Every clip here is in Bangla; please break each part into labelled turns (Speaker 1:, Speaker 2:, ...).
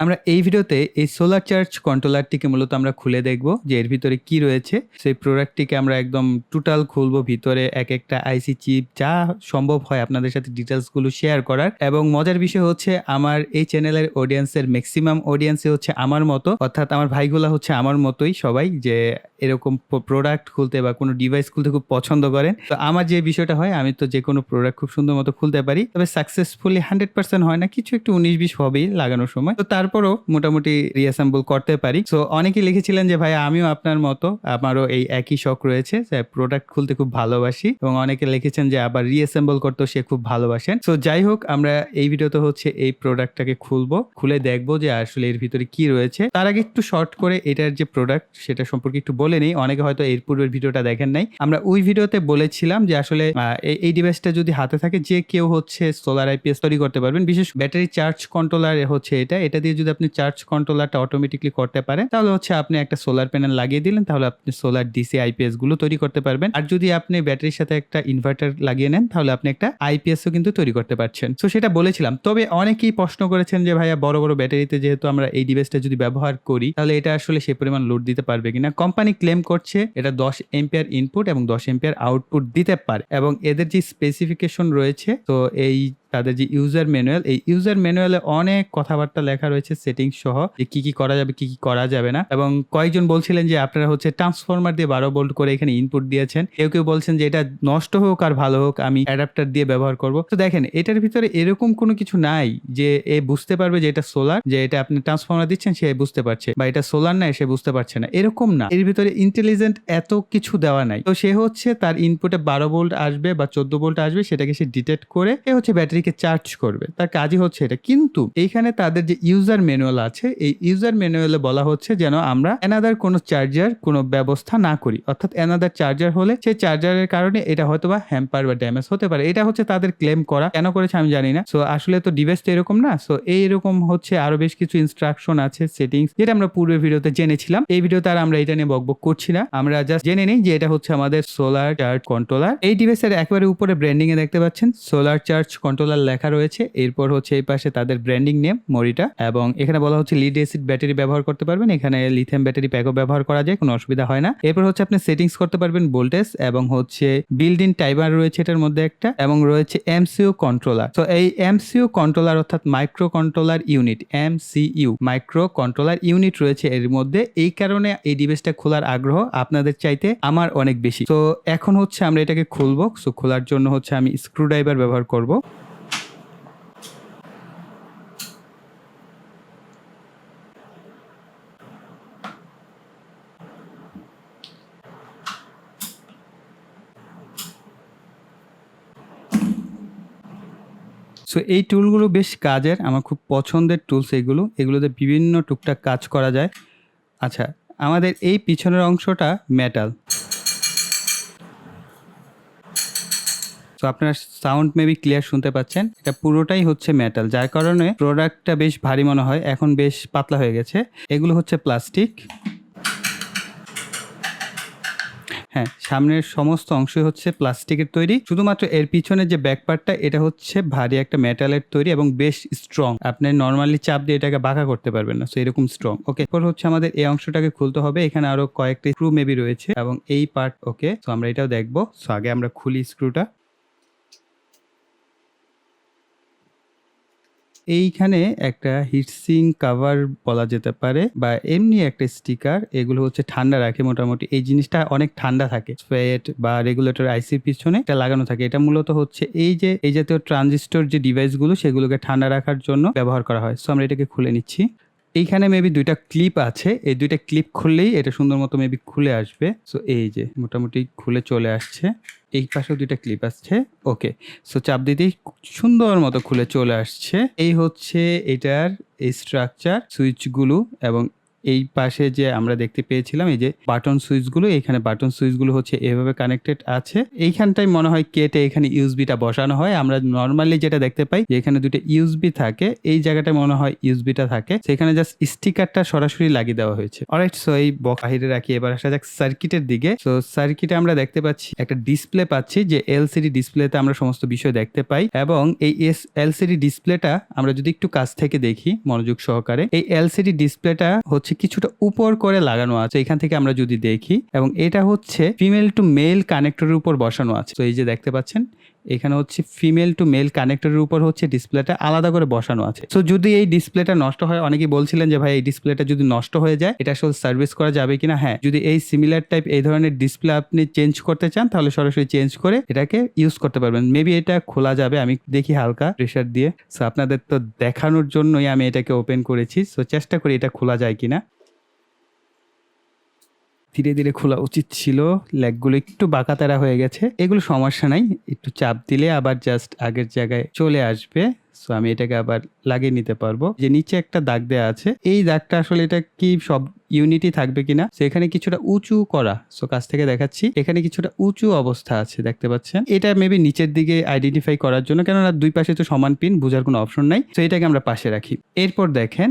Speaker 1: আমরা এই ভিডিওতে এই সোলার চার্জ কন্ট্রোলারটিকে মূলত আমরা খুলে দেখব যে এর ভিতরে কি রয়েছে। সেই প্রোডাক্টটিকে আমরা একদম টোটাল খুলবো, ভিতরে এক একটা আইসি চিপ যা সম্ভব হয় আপনাদের সাথে ডিটেলসগুলো শেয়ার করার। এবং মজার বিষয় হচ্ছে আমার এই চ্যানেলের অডিয়েন্সের ম্যাক্সিমাম অডিয়েন্সে হচ্ছে আমার মতো, অর্থাৎ আমার ভাইগুলা হচ্ছে আমার মতোই সবাই, যে এরকম প্রোডাক্ট খুলতে বা কোনো ডিভাইস খুলতে খুব পছন্দ করেন। তো আমার যে বিষয়টা হয়, আমি তো যে কোনো প্রোডাক্ট খুব সুন্দর মতো খুলতে পারি, তবে সাকসেসফুলি 100% হয় না, কিছু একটু 19-20 হবেই লাগানোর সময়। তো তারপরও মোটামুটি রিঅ্যাসেম্বল করতে পারি। সো অনেকেই লিখেছিলেন যে ভাই আমিও আপনার মতো, আমারও এই একই শখ রয়েছে, যে প্রোডাক্ট খুলতে খুব ভালোবাসি, এবং অনেকে লিখেছেন যে আবার রিঅ্যাসেম্বল করতেও সে খুব ভালোবাসেন। সো যাই হোক, আমরা এই ভিডিওতে হচ্ছে এই প্রোডাক্টটাকে খুলে দেখবো যে আসলে এর ভিতরে কি রয়েছে। তার আগে একটু শর্ট করে এটার যে প্রোডাক্ট সেটা সম্পর্কে একটু বলে নেই। অনেকে হয়তো এর পূর্বের ভিডিওটা দেখেন নাই। আমরা ওই ভিডিওতে বলেছিলাম যে আসলে এই ডিভাইসটা যদি হাতে থাকে যে কেউ হচ্ছে সোলার আইপিএস তৈরি করতে পারবেন। বিশেষ ব্যাটারি চার্জ কন্ট্রোলার হচ্ছে এটা দিয়ে যদি আপনি চার্জ কন্ট্রোলারটা অটোমেটিকলি করতে পারেন, তাহলে হচ্ছে আপনি একটা সোলার প্যানেল লাগিয়ে দিলেন, তাহলে আপনি সোলার ডিসি আইপিএস গুলো তৈরি করতে পারবেন। আর যদি আপনি ব্যাটারির সাথে একটা ইনভার্টার লাগিয়ে নেন, তাহলে আপনি একটা আইপিএসও কিন্তু তৈরি করতে পারছেন। তো সেটা বলেছিলাম। তবে অনেকেই প্রশ্ন করেছেন যে ভাইয়া বড় বড় ব্যাটারিতে যেহেতু আমরা এই ডিভাইসটা যদি ব্যবহার করি, তাহলে এটা আসলে সেই পরিমাণ লোড দিতে পারবে কিনা। কোম্পানি ক্লেম করছে এটা 10 এম্পিয়ার ইনপুট এবং 10 এম্পিয়ার আউটপুট দিতে পারে, এবং এদের যে স্পেসিফিকেশন রয়েছে, তো এই তাদের যে ইউজার ম্যানুয়াল, এই ইউজার ম্যানুয়ালে অনেক কথাবার্তা লেখা রয়েছে সেটিংস সহ, যে কি কি করা যাবে কি কি করা যাবে না। এবং কয়েকজন বলছিলেন যে আপনারা হচ্ছে ট্রান্সফরমার দিয়ে 12 ভোল্ট করে এখানে ইনপুট দিয়েছেন, কেউ কেউ বলছেন যে এটা নষ্ট হোক আর ভালো হোক আমি অ্যাডাপ্টার দিয়ে ব্যবহার করব। তো দেখেন, এটার ভিতরে এরকম কোনো কিছু নাই যে এ বুঝতে পারবে যে এটা সোলার, যে এটা আপনি ট্রান্সফরমার দিচ্ছেন সে বুঝতে পারছে, বা এটা সোলার না সে বুঝতে পারছে না, এরকম না। এর ভিতরে ইন্টেলিজেন্ট এত কিছু দেওয়া নাই। তো সে হচ্ছে তার ইনপুটে 12 ভোল্ট আসবে বা 14 ভোল্ট আসবে, সেটাকে সে ডিটেক্ট করে এ হচ্ছে ব্যাটারিকে চার্জ করবে, তার কাজই হচ্ছে এটা। কিন্তু এইখানে তাদের যে ইউজার ম্যানুয়াল আছে, এই ইউজার ম্যানুয়ালে বলা হচ্ছে যেন আমরা এনাদার কোনো চার্জার কোনো ব্যবস্থা না করি, অর্থাৎ এনাদার চার্জার হলে সেই চার্জারের কারণে এটা হয়তো বা হ্যাম্পার বা ড্যামেজ হতে পারে। এটা হচ্ছে তাদের ক্লেম করা, কেন করেছে আমি জানি না। সো আসলে তো ডিভাইস তো এরকম না। সো এইরকম হচ্ছে আরো বেশ কিছু ইনস্ট্রাকশন আছে, সেটিংস, যেটা আমরা পূর্বের ভিডিওতে জেনেছিলাম। এই ভিডিওতে আর আমরা এটা নিয়ে বকবক করছি না, আমরা জাস্ট জেনে নিই যে এটা হচ্ছে আমাদের সোলার চার্জ কন্ট্রোলার। এই ডিভাইসের একেবারে উপরে ব্র্যান্ডিং এ দেখতে পাচ্ছেন সোলার চার্জ কন্ট্রোলার লেখা রয়েছে। এরপর হচ্ছে এই পাশে তাদের ব্র্যান্ডিং নেম মরিটা, এবং এখানে বলা হচ্ছে লিড অ্যাসিড ব্যাটারি ব্যবহার করতে পারবেন, এখানে লিথিয়াম ব্যাটারি প্যাকও ব্যবহার করা যায়, কোনো অসুবিধা হয় না। এরপর হচ্ছে আপনি সেটিংস করতে পারবেন ভোল্টেজ, এবং হচ্ছে বিল্ড ইন টাইমার রয়েছে এটার মধ্যে একটা, এবং রয়েছে এমসিইউ কন্ট্রোলার। তো এই এমসিইউ কন্ট্রোলার অর্থাৎ micro controller unit, MCU micro controller unit রয়েছে এর মধ্যে। এই কারণে এই ডিভাইসটা খোলার আগ্রহ আপনাদের চাইতে আমার অনেক বেশি। তো এখন হচ্ছে আমরা এটাকে খুলবো। সো খোলার জন্য হচ্ছে আমি স্ক্রুড্রাইভার ব্যবহার করব। সো এই টুলগুলো বেশ কাজের, আমার খুব পছন্দের টুলস এগুলোতে বিভিন্ন টুকটাক কাজ করা যায়। আচ্ছা, আমাদের এই পিছনের অংশটা মেটাল। তো আপনারা সাউন্ড মেবি ক্লিয়ার শুনতে পাচ্ছেন, এটা পুরোটাই হচ্ছে মেটাল, যার কারণে প্রোডাক্টটা বেশ ভারী মনে হয়, এখন বেশ পাতলা হয়ে গেছে। এগুলো হচ্ছে প্লাস্টিক। হ্যাঁ, সামনের সমস্ত অংশই হচ্ছে প্লাস্টিকের তৈরি, শুধুমাত্র এর পিছনে যে ব্যাক পার্টটা এটা হচ্ছে ভারী একটা মেটালের তৈরি এবং বেশ স্ট্রং। আপনি নর্মালি চাপ দিয়ে এটাকে বাঁকা করতে পারবেন না, সো এরকম স্ট্রং। ওকে, এরপর হচ্ছে আমাদের এই অংশটাকে খুলতে হবে, এখানে আরো কয়েকটি স্ক্রু মেবি রয়েছে এবং এই পার্ট। ওকে, সো আমরা এটাও দেখবো। সো আগে আমরা খুলি স্ক্রুটা। এইখানে একটা হিটসিং কাভার বলা যেতে পারে, বা এমনি একটা স্টিকার, এগুলো হচ্ছে ঠান্ডা রাখে মোটামুটি। এই জিনিসটা অনেক ঠান্ডা থাকে, ফেট বা রেগুলেটর আইসির পিছনে এটা লাগানো থাকে। এটা মূলত হচ্ছে এই জাতীয় ট্রানজিস্টর যে ডিভাইসগুলো সেগুলোকে ঠান্ডা রাখার জন্য ব্যবহার করা হয়। সো আমরা এটাকে খুলে নিচ্ছি। এইখানে মেবি দুইটা ক্লিপ আছে, এই দুইটা ক্লিপ খুললেই এটা সুন্দর মতো মেবি খুলে আসবে। সো এই যে মোটামুটি খুলে চলে আসছে। এই পাশেও দুইটা ক্লিপ আসছে। ওকে, সো চাপ দিতেই সুন্দর মতো খুলে চলে আসছে। এই হচ্ছে এটার এই স্ট্রাকচার, সুইচগুলো এবং এই পাশে যে আমরা দেখতে পেয়েছিলাম এই যে বাটন সুইচগুলো, এখানে বাটন সুইচগুলো হচ্ছে এভাবে কানেক্টেড আছে। এইখানটাই মনে হয় কেটে এখানে ইউএসবিটা বসানো হয়। আমরা নর্মালি যেটা দেখতে পাই যে এখানে দুটো ইউএসবি থাকে, এই জায়গাটায় মনে হয় ইউএসবিটা থাকে, সেখানে জাস্ট স্টিকারটা সরাসরি লাগিয়ে দেওয়া হয়েছে। অলরাইট, সো এই বক্স বাহিরে রাখি। এবার আসা যাক সার্কিটের দিকে। সো সার্কিটে আমরা দেখতে পাচ্ছি একটা ডিসপ্লে পাচ্ছি, যে এলসিডি ডিসপ্লেতে আমরা সমস্ত বিষয় দেখতে পাই। এবং এই এলসিডি ডিসপ্লেটা আমরা যদি একটু কাছ থেকে দেখি মনোযোগ সহকারে, এই এলসিডি ডিসপ্লেটা হচ্ছে কিছুটা উপর করে লাগানো আছে এখান থেকে আমরা যদি দেখি, এবং এটা হচ্ছে ফিমেল টু মেল কানেক্টরের উপর বসানো আছে। তো এই যে দেখতে পাচ্ছেন এখানে হচ্ছে ফিমেল টু মেল কানেক্টরের উপর হচ্ছে ডিসপ্লেটা আলাদা করে বসানো আছে। সো যদি এই ডিসপ্লেটা নষ্ট হয়, অনেকেই বলছিলেন যে ভাই এই ডিসপ্লেটা যদি নষ্ট হয়ে যায় এটা আসলে সার্ভিস করা যাবে কিনা। হ্যাঁ, যদি এই সিমিলার টাইপ এই ধরনের ডিসপ্লে আপনি চেঞ্জ করতে চান তাহলে সরাসরি চেঞ্জ করে এটাকে ইউজ করতে পারবেন। মেবি এটা খোলা যাবে, আমি দেখি হালকা প্রেসার দিয়ে। সো আপনাদের তো দেখানোর জন্যই আমি এটাকে ওপেন করেছি। সো চেষ্টা করি এটা খোলা যায় কিনা। ধীরে ধীরে খোলা উচিত ছিল, লেগগুলো একটু বাঁকাতেরা হয়ে গেছে, এগুলো সমস্যা নাই, একটু চাপ দিলে আবার জাস্ট আগের জায়গায় চলে আসবে। সো আমি এটাকে আবার লাগিয়ে নিতে পারবো। যে নিচে একটা দাগ দেওয়া আছে, এই দাগটা আসলে এটা কি সব ইউনিটি থাকবে কিনা। সেখানে কিছুটা উঁচু করা, সো কাছ থেকে দেখাচ্ছি, এখানে কিছুটা উঁচু অবস্থা আছে দেখতে পাচ্ছেন। এটা মেবি নিচের দিকে আইডেন্টিফাই করার জন্য, কেননা দুই পাশে তো সমান পিন, বোঝার কোনো অপশন নাই। তো এটাকে আমরা পাশে রাখি। এরপর দেখেন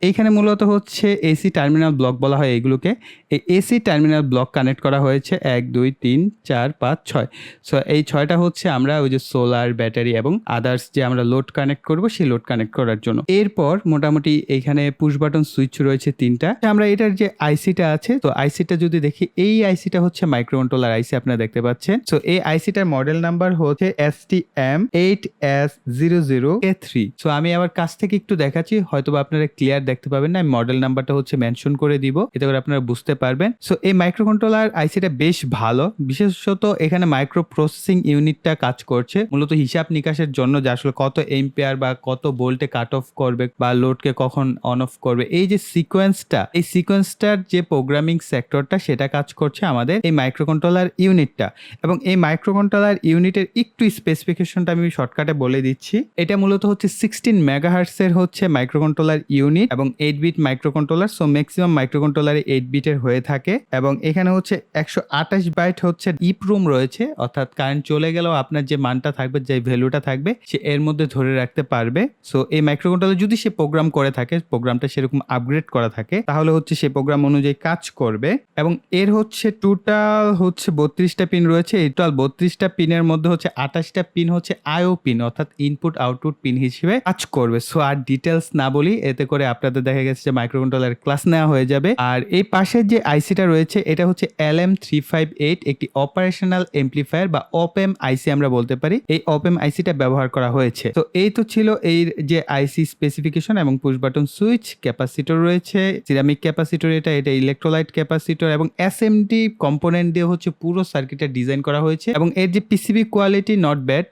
Speaker 1: এইখানে মূলত হচ্ছে এসি টার্মিনাল ব্লক বলা হয় এইগুলোকে। এই এসি টার্মিনাল ব্লক কানেক্ট করা হয়েছে 1 2 3 4 5 6। সো এই 6টা হচ্ছে আমরা ওই যে সোলার, ব্যাটারি এবং আদার্স যে আমরা লোড কানেক্ট করব সেই লোড কানেক্ট করার জন্য। এরপর মোটামুটি এইখানে পুশ বাটন সুইচ রয়েছে 3টা। আমরা এটার যে আইসিটা আছে, তো আইসিটা যদি দেখি, এই আইসিটা হচ্ছে মাইক্রোকন্ট্রোলার আইসি আপনারা দেখতে পাচ্ছেন। সো এই আইসিটার মডেল নাম্বার হচ্ছে STM8S00A3। সো আমি আবার কাছ থেকে একটু দেখাচ্ছি, হয়তো আপনারা ক্লিয়ার দেখতে পাবেন না, আমি মডেল নাম্বারটা হচ্ছে মেনশন করে দিব, এতে করে আপনারা বুঝতে পারবেন। সো এই মাইক্রোকন্ট্রোলার আইসিটা বেশ ভালো, বিশেষত এখানে মাইক্রো প্রসেসিং ইউনিটটা কাজ করছে মূলত হিসাব নিকাশের জন্য, যে আসলে কত এম্পিয়ার বা কত ভোল্টে কাট অফ করবে বা লোডকে কখন অন অফ করবে। এই যে সিকোয়েন্সটা, এই সিকোয়েন্সটার যে প্রোগ্রামিং সেক্টরটা সেটা কাজ করছে আমাদের এই মাইক্রোকন্ট্রোলার ইউনিটটা। এবং এই মাইক্রোকন্ট্রোলার ইউনিটের একটু স্পেসিফিকেশনটা আমি শর্টকাটে বলে দিচ্ছি। এটা মূলত হচ্ছে 16 মেগাহার্টজ এর হচ্ছে মাইক্রোকন্ট্রোলার ইউনিট এবং 8 বিট মাইক্রোকন্ট্রোলার। সো ম্যাক্সিমাম মাইক্রোকন্ট্রোলারে 8 বিটের হয়ে থাকে। এবং এখানে হচ্ছে 128 বাইট হচ্ছে ইপ্রুম রয়েছে, অর্থাৎ কারেন্ট চলে গেলেও আপনার যে মানটা থাকবে, যে ভ্যালুটা থাকবে, সে এর মধ্যে ধরে রাখতে পারবে। সো এই মাইক্রোকন্ট্রোলার যদি সে প্রোগ্রাম করে থাকে, প্রোগ্রামটা সেরকম আপগ্রেড করা থাকে, তাহলে হচ্ছে সে প্রোগ্রাম অনুযায়ী কাজ করবে। এবং এর হচ্ছে টোটাল হচ্ছে 32টা পিন রয়েছে। এই টোটাল 32টা পিনের মধ্যে হচ্ছে 28টা পিন হচ্ছে আইও পিন, অর্থাৎ ইনপুট আউটপুট পিন হিসেবে কাজ করবে। সো আর ডিটেলস না বলি, এতে করে আপনাদের দেখা গেছে যে মাইক্রোকন্ট্রোলার ক্লাস নেওয়া হয়ে যাবে। আর এই পাশের যে আইসিটা রয়েছে এটা হচ্ছে LM358, একটি অপারেশনাল এমপ্লিফায়ার বা অপএম আইসি আমরা বলতে পারি। এই অপএম আইসিটা ব্যবহার করা হয়েছে। তো এই তো ছিল এই যে আইসি স্পেসিফিকেশন। এবং পুশ বাটন সুইচ, ক্যাপাসিটর রয়েছে, সিরামিক ক্যাপাসিটর, এটা ইলেকট্রোলাইট ক্যাপাসিটর এবং এসএমডি কম্পোনেন্ট দিয়ে হচ্ছে পুরো সার্কিটটা ডিজাইন করা হয়েছে। এবং এর যে পিসিবি কোয়ালিটি নট ব্যাড,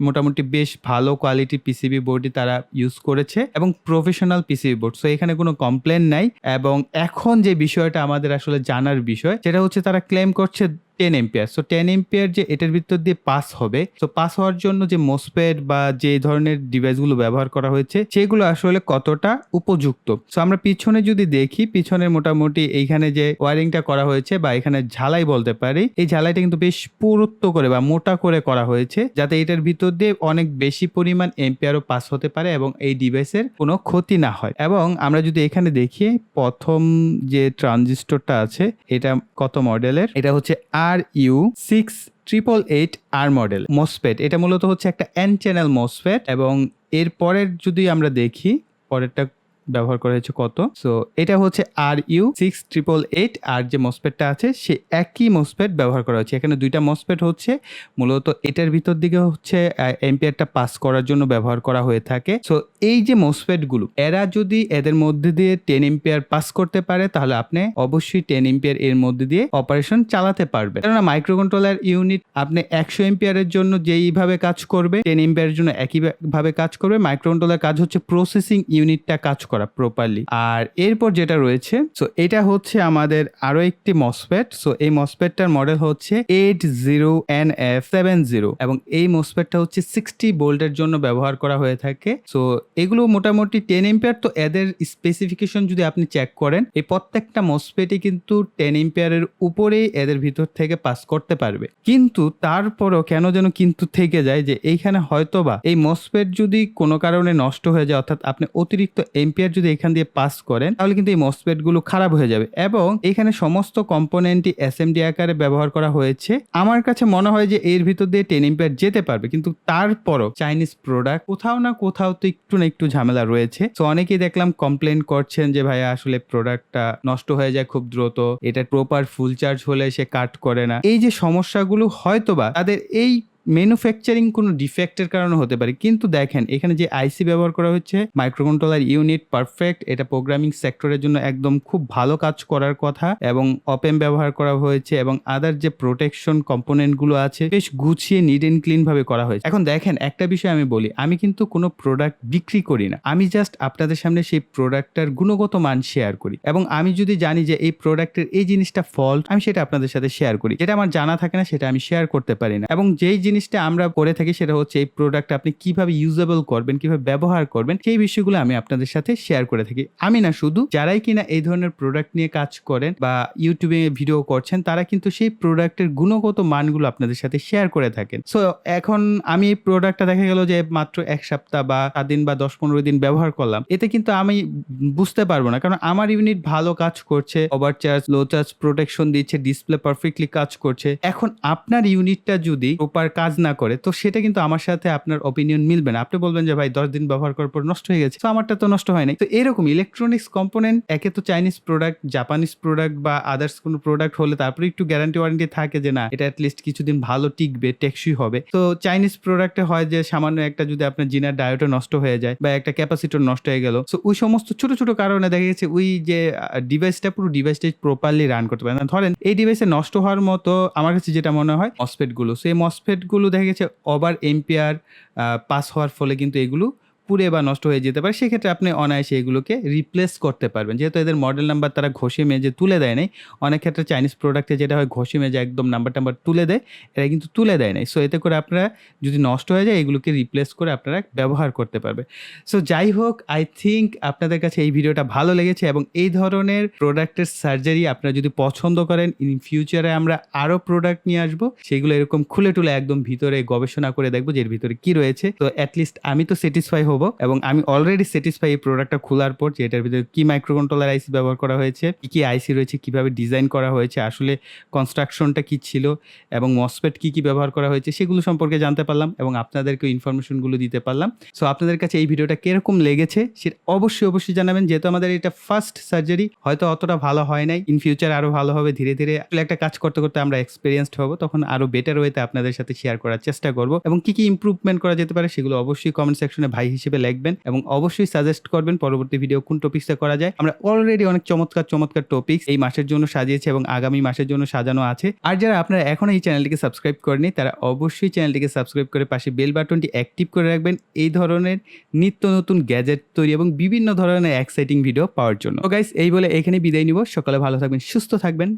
Speaker 1: মোটামুটি বেশ ভালো কোয়ালিটি পিসিবি বোর্ডই তারা ইউজ করেছে এবং প্রফেশনাল পিসিবি বোর্ড। সো এখানে কোনো কমপ্লেন নাই। এবং এখন যে বিষয়টা আমাদের আসলে জানার বিষয়, সেটা হচ্ছে তারা ক্লেম করছে 10 এম্পিয়ার। সো 10 এম্পিয়ার যে এটার ভিতর দিয়ে পাস হবে, তো পাস হওয়ার জন্য যে মোসফেট বা যে ধরনের ডিভাইসগুলো ব্যবহার করা হয়েছে সেগুলো আসলে কতটা উপযুক্ত। সো আমরা পিছনে যদি দেখি, পিছনে মোটামুটি এইখানে যে ওয়ারিংটা করা হয়েছে বা এখানে ঝালাই বলতে পারি, এই ঝালাইটা কিন্তু বেশ পুরুত্ব করে বা মোটা করে করা হয়েছে, যাতে এটার ভিতর দিয়ে অনেক বেশি পরিমাণ এম্পিয়ারও পাস হতে পারে এবং এই ডিভাইসের কোনো ক্ষতি না হয়। এবং আমরা যদি এখানে দেখি, প্রথম যে ট্রানজিস্টরটা আছে এটা কত মডেলের, এটা হচ্ছে RU6888R মডেল মোসফেট। এটা মূলত হচ্ছে একটা এন চ্যানেল মোসফেট। এবং এর পরের যদি আমরা দেখি, পরেরটা ব্যবহার করা হয়েছে কত, সো এটা হচ্ছে RU6888 আর যে মোসফেটটা আছে সে একই মোসফেট ব্যবহার করা হচ্ছে। এখানে দুইটা মোসফেট হচ্ছে মূলত এটার ভিতর দিকে হচ্ছে এম্পিয়ারটা পাস করার জন্য ব্যবহার করা হয়ে থাকে। সো এই যে মোসফেট গুলো, এরা যদি এদের মধ্যে দিয়ে 10 এম্পিয়ার পাস করতে পারে, তাহলে আপনি অবশ্যই 10 এম্পিয়ার এর মধ্যে দিয়ে অপারেশন চালাতে পারবেন। কেননা মাইক্রোকন্ট্রোলার ইউনিট আপনি 100 এম্পিয়ারের জন্য যেইভাবে কাজ করবে, 10 এম্পিয়ারের জন্য একইভাবে কাজ করবে। মাইক্রোকন্ট্রোলার কাজ হচ্ছে প্রসেসিং ইউনিটটা কাজ করা। করা প্রপারলি। আর এরপর যেটা রয়েছে সো এটা হচ্ছে আমাদের আরো একটি মসফেট। সো এই মসফেটটার মডেল হচ্ছে 80NF70 এবং এই মসফেটটা হচ্ছে 60 ভোল্টের জন্য ব্যবহার করা হয়ে থাকে। সো এগুলো মোটামুটি 10 এম্পিয়ার। তো এদের স্পেসিফিকেশন যদি আপনি চেক করেন এই প্রত্যেকটা মসফেটই কিন্তু 10 এম্পিয়ারের উপরেই এদের ভিতর থেকে পাস করতে পারবে। কিন্তু তারপরও কেন যেন কিন্তু থেকে যায় যে এইখানে হয়তোবা এই মসফেট যদি কোনো কারণে নষ্ট হয়ে যায়, অর্থাৎ আপনি অতিরিক্ত এম্পিয়ার যদি এখান দিয়ে পাস করেন তাহলে কিন্তু এই মসফেট গুলো খারাপ হয়ে যাবে। এবং এখানে সমস্ত কম্পোনেন্টই এসএমডি আকারে ব্যবহার করা হয়েছে। আমার কাছে মনে হয় যে এর ভিতর দিয়ে 10 এম্পিয়ার যেতে পারবে, কিন্তু তারপরও চাইনিজ প্রোডাক্ট কোথাও না কোথাও তো একটু না একটু ঝামেলা রয়েছে। তো অনেকেই দেখলাম কমপ্লেন করছেন যে ভাইয়া আসলে প্রোডাক্টটা নষ্ট হয়ে যায় খুব দ্রুত, এটা প্রপার ফুল চার্জ হলে সে কাট করে না। এই যে সমস্যাগুলো হয়তোবা তাদের এই ম্যানুফ্যাকচারিং কোনো ডিফেক্টের কারণে হতে পারে। কিন্তু দেখেন এখানে যে আইসি ব্যবহার করা হচ্ছে মাইক্রোকন্ট্রোলার ইউনিট পারফেক্ট, এটা প্রোগ্রামিং সেক্টরের জন্য একদম খুব ভালো কাজ করার কথা, এবং অপেম ব্যবহার করা হয়েছে এবং আদার যে প্রোটেকশন কম্পোনেন্ট গুলো আছে বেশ গুছিয়ে নিট এন্ড ক্লিন ভাবে করা হয়েছে। এখন দেখেন একটা বিষয় আমি বলি, আমি কিন্তু কোনো প্রোডাক্ট বিক্রি করি না, আমি জাস্ট আপনাদের সামনে সেই প্রোডাক্টটার গুণগত মান শেয়ার করি। এবং আমি যদি জানি যে এই প্রোডাক্টের এই জিনিসটা ফল্ট, আমি সেটা আপনাদের সাথে শেয়ার করি। যেটা আমার জানা থাকে না সেটা আমি শেয়ার করতে পারি না। এবং যেই জিনিসটা আমরা করে থাকি সেটা হচ্ছে এই প্রোডাক্ট আপনি কিভাবে ইউজেবল করবেন, কিভাবে ব্যবহার করবেন, সেই বিষয়গুলো আমি আপনাদের সাথে শেয়ার করে থাকি। আমি না, শুধু যারাই কিনা এই ধরনের প্রোডাক্ট নিয়ে কাজ করেন বা ইউটিউবে ভিডিও করছেন তারা কিন্তু সেই প্রোডাক্টের গুণগত মানগুলো আপনাদের সাথে শেয়ার করে থাকেন। সো এখন আমি এই প্রোডাক্টটা দেখা গেল যে মাত্র 1 সপ্তাহ বা 7 দিন বা 10-15 দিন ব্যবহার করলাম, এতে কিন্তু আমি বুঝতে পারবো না, কারণ আমার ইউনিট ভালো কাজ করছে, ওভার চার্জ লো চার্জ প্রোটেকশন দিচ্ছে, ডিসপ্লে পারফেক্টলি কাজ করছে। এখন আপনার ইউনিটটা যদি প্রপার কাজ না করে তো সেটা কিন্তু আমার সাথে আপনার অপিনিয়ন মিলবে না। আপনি বলবেন যে ভাই 10 দিন ব্যবহার করার পর নষ্ট হয়ে গেছে, তো আমারটা তো নষ্ট হয় নাই। তো এরকম ইলেকট্রনিক্স কম্পোনেন্ট একে তো চাইনিজ প্রোডাক্ট, জাপানিজ প্রোডাক্ট বা আদার্স কোনো প্রোডাক্ট হলে তারপরে একটু গ্যারান্টি ওয়ারেন্টি থাকে যে না এটা অ্যাটলিস্ট কিছুদিন ভালো টিকবে, টেকসই হবে। তো চাইনিজ প্রোডাক্টে হয় যে সামান্য একটা যদি আপনার জিনার ডায়োডও নষ্ট হয়ে যায় বা একটা ক্যাপাসিটর নষ্ট হয়ে গেল, সো ওই সমস্ত ছোট ছোট কারণে দেখা গেছে ওই যে ডিভাইসটা পুরো ডিভাইসটা প্রপারলি রান করতে পারে না। ধরেন এই ডিভাইসে নষ্ট হওয়ার মতো আমার কাছে যেটা মনে হয় মসফেট গুলো, সেই মসফেট গুলো দেখা গেছে ওভার এম্পিয়ার পাস হওয়ার ফলে কিন্তু এগুলো পুড়ে বা নষ্ট হয়ে যেতে পারে। সেক্ষেত্রে আপনি অনায়াসে এগুলোকে রিপ্লেস করতে পারবেন, যেহেতু এদের মডেল নাম্বার তারা ঘষে মেজে তুলে দেয় নাই। অনেক ক্ষেত্রে চাইনিজ প্রোডাক্টে যেটা হয় ঘষে মেজে একদম নাম্বার তুলে দেয়, এরা কিন্তু তুলে দেয় নাই। সো এতে করে আপনারা যদি নষ্ট হয়ে যায় এগুলোকে রিপ্লেস করে আপনারা ব্যবহার করতে পারবে। সো যাই হোক, আই থিঙ্ক আপনাদের কাছে এই ভিডিওটা ভালো লেগেছে এবং এই ধরনের প্রোডাক্টের সার্জারি আপনারা যদি পছন্দ করেন, ইন ফিউচারে আমরা আরও প্রোডাক্ট নিয়ে আসবো, সেগুলো এরকম খুলে টুলে একদম ভিতরে গবেষণা করে দেখবো যে এর ভিতরে কি রয়েছে। তো অ্যাটলিস্ট আমি তো স্যাটিসফাই হব, এবং আমি অলরেডি স্যাটিসফাই এই প্রোডাক্টটা খোলার পর যে এটার ভিতরে কি মাইক্রোকন্ট্রোলার আইসি ব্যবহার করা হয়েছে, কি কি আইসি রয়েছে, কিভাবে ডিজাইন করা হয়েছে, আসলে কনস্ট্রাকশনটা কি ছিল এবং মসফেট কি কি ব্যবহার করা হয়েছে সেগুলো সম্পর্কে জানতে পারলাম এবং আপনাদেরকে ইনফরমেশনগুলো দিতে পারলাম। সো আপনাদের কাছে এই ভিডিওটা কিরকম লেগেছে সেটা অবশ্যই জানাবেন। যেহেতু আমাদের এটা ফার্স্ট সার্জারি, হয়তো অতটা ভালো হয় নাই, ইন ফিউচার আরো ভালো হবে। ধীরে ধীরে একটা কাজ করতে করতে আমরা এক্সপেরিয়েন্সড হব, তখন আরো বেটার ওয়েতে আপনাদের সাথে শেয়ার করার চেষ্টা করব এবং কি কি ইমপ্রুভমেন্ট করা যেতে পারে সেগুলো অবশ্যই কমেন্ট সেকশনে ভাই হিসেবে লিখবেন এবং অবশ্যই সাজেস্ট করবেন পরবর্তী ভিডিও কোন টপিকসে করা যায়। আমরা অলরেডি অনেক চমৎকার টপিকস এই মাসের জন্য সাজিয়েছি এবং আগামী মাসের জন্য সাজানো আছে। আর যারা আপনারা এখনো এই চ্যানেলটিকে সাবস্ক্রাইব করেনি তারা অবশ্যই চ্যানেলটিকে সাবস্ক্রাইব করে পাশে বেল বাটনটি অ্যাক্টিভ করে রাখবেন এই ধরনের নিত্য নতুন গ্যাজেট তৈরি এবং বিভিন্ন ধরনের এক্সাইটিং ভিডিও পাওয়ার জন্য। তো গাইস, এই বলে এখানে বিদায় নিব। সকালে ভালো থাকবেন, সুস্থ থাকবেন।